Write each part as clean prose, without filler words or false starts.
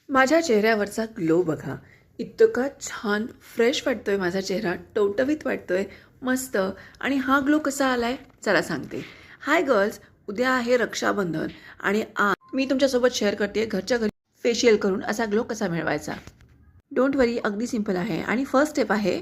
माझ्या चेहऱ्यावरचा ग्लो बघा. इतका छान फ्रेश वाटतोय माझा चेहरा, टवटवीत वाटतोय, मस्त. आणि हा ग्लो कसा आलाय चला सांगते. हाय गर्ल्स, उद्या आहे रक्षाबंधन आणि आज मी तुमच्यासोबत शेअर करते घरच्या घरी फेशियल करून असा ग्लो कसा मिळवायचा. डोंट वरी, अगदी सिंपल आहे. आणि फर्स्ट स्टेप आहे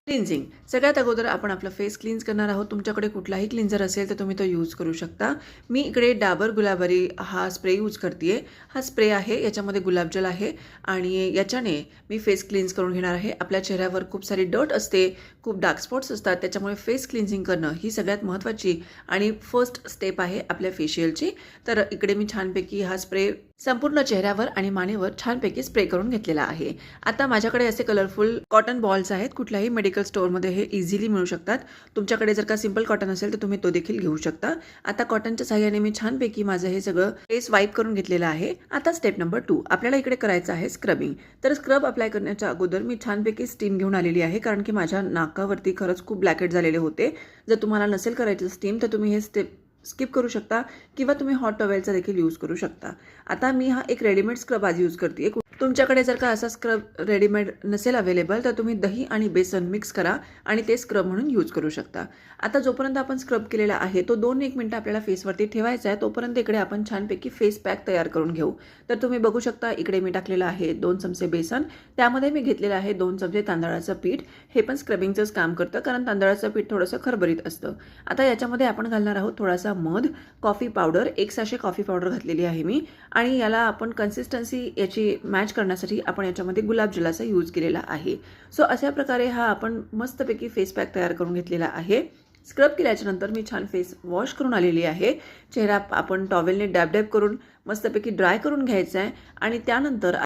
क्लिन्झिंग. सगळ्यात अगोदर आपण आपला फेस क्लीन्स करणार आहोत. तुमच्याकडे कुठलाही क्लिन्झर असेल तर तुम्ही तो यूज करू शकता. मी इकडे डाबर गुलाबरी हा स्प्रे यूज करते. हा स्प्रे आहे, याच्यामध्ये गुलाबजल आहे आणि याच्याने मी फेस क्लीन्स करून घेणार आहे. आपल्या चेहऱ्यावर खूप सारी डर्ट असते, खूप डार्क स्पॉट्स असतात, त्याच्यामुळे फेस क्लिन्झिंग करणं ही सगळ्यात महत्त्वाची आणि फर्स्ट स्टेप आहे आपल्या फेशियलची. तर इकडे मी छानपैकी हा स्प्रे संपूर्ण चेहऱ्यावर आणि मानेवर छानपैकी स्प्रे करून घेतलेला आहे. आता माझ्याकडे असे कलरफुल कॉटन बॉल्स आहेत. कुठल्याही मेडिकल स्टोअरमध्ये हे इझिली मिळू शकतात. तुमच्याकडे जर का सिंपल कॉटन असेल तर तुम्ही तो देखील घेऊ शकता. आता कॉटनच्या सहाय्याने मी छानपैकी माझं हे सगळं फेस वाईप करून घेतलेलं आहे. आता स्टेप नंबर 2 आपल्याला इकडे करायचं आहे स्क्रबिंग. तर स्क्रब अप्लाय करण्याच्या अगोदर मी छानपैकी स्टीम घेऊन आलेली आहे, कारण की माझ्या नाकावरती खरंच खूप ब्लॅकेट झालेले होते. जर तुम्हाला नसेल करायचं स्टीम तर तुम्ही हे स्टेप स्किप करू शकता किंवा तुम्ही हॉट टॉवेलचा देखील यूज करू शकता. आता मी हा एक रेडीमेड स्क्रब आज यूज करते. तुमच्याकडे जर का असा स्क्रब रेडीमेड नसेल अवेलेबल तर तुम्ही दही आणि बेसन मिक्स करा आणि ते स्क्रब म्हणून यूज करू शकता. आता जोपर्यंत आपण स्क्रब केलेला आहे तो 2-1 मिनिटं आपल्याला फेसवरती ठेवायचा आहे, तोपर्यंत इकडे आपण छानपैकी फेस पॅक तयार करून घेऊ. तर तुम्ही बघू शकता इकडे मी टाकलेलं आहे 2 चमचे बेसन, त्यामध्ये मी घेतलेलं आहे 2 चमचे तांदळाचं पीठ. हे पण स्क्रबिंगचंच काम करतं, कारण तांदळाचं पीठ थोडंसं खरबरीत असतं. आता याच्यामध्ये आपण घालणार आहोत थोडासा मध, coffee powder, 1 sachet coffee powder घातलेली आहे मी. आणि याला आपण कन्सिस्टन्सी याची मॅच करण्यासाठी आपण याच्यामध्ये गुलाबजलाचा यूज केलेला आहे. सो अशा प्रकारे हा आपण मस्तपैकी फेस पॅक तयार करून घेतलेला आहे. स्क्रब केल्याच्या नंतर मी छान फेस वॉश करून आलेली आहे. चेहरा आपण टॉवेलने डॅब डॅब करून मस्तपैकी ड्राय करून घ्यायचा आहे आणि त्यानंतर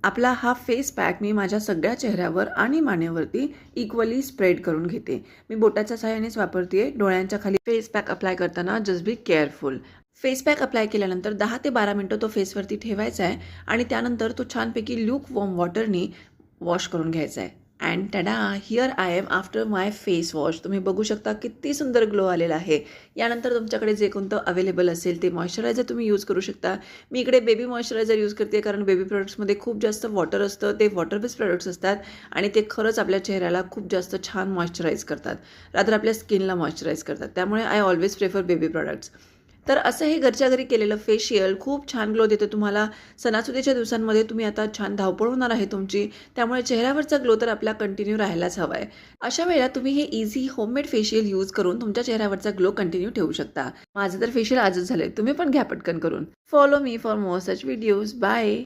आपला हा फेस पॅक मी माझ्या सगळ्या चेहऱ्यावर आणि मानेवरती इक्वली स्प्रेड करून घेते. मी बोटाच्या सहाय्यानेच वापरते. डोळ्यांच्या खाली फेस पॅक अप्लाय करताना just be careful. Face pack apply केल्यानंतर 10 ते 12 मिनिटं तो फेसवरती ठेवायचा आहे आणि त्यानंतर तो छानपैकी ल्यूक वॉर्म वॉटरनी वॉश करून घ्यायचा आहे. And tada, here I am after my face wash. तुम्ही बघू शकता किती सुंदर ग्लो आलेला आहे. यानंतर तुमच्याकडे जे कोणतं अवेलेबल असेल ते मॉइश्चरायझर तुम्ही यूज करू शकता. मी इकडे बेबी मॉइश्चरायझर यूज करते, कारण बेबी प्रोडक्ट्समध्ये खूप जास्त वॉटर असतं. ते वॉटर बेस्ड प्रोडक्ट्स असतात आणि ते खरंच आपल्या चेहऱ्याला खूप जास्त छान मॉइश्चराईज करतात, रादर आपल्या स्किनला मॉइश्चराईज करतात. त्यामुळे I always prefer baby products. तर असं हे घरच्या घरी केलेलं फेशियल खूप छान ग्लो देतं तुम्हाला. सणासुदीच्या दिवसांमध्ये तुम्ही आता छान धावपळ होणार आहे तुमची, त्यामुळे चेहऱ्यावरचा ग्लो तर आपला कंटिन्यू राहायलाच हवा आहे. अशा वेळेला तुम्ही हे इझी होममेड फेशियल यूज करून तुमच्या चेहऱ्यावरचा ग्लो कंटिन्यू ठेवू शकता. माझं तर फेशियल आजच झालंय, तुम्ही पण घ्या पटकन करून. Follow me for more such videos. Bye.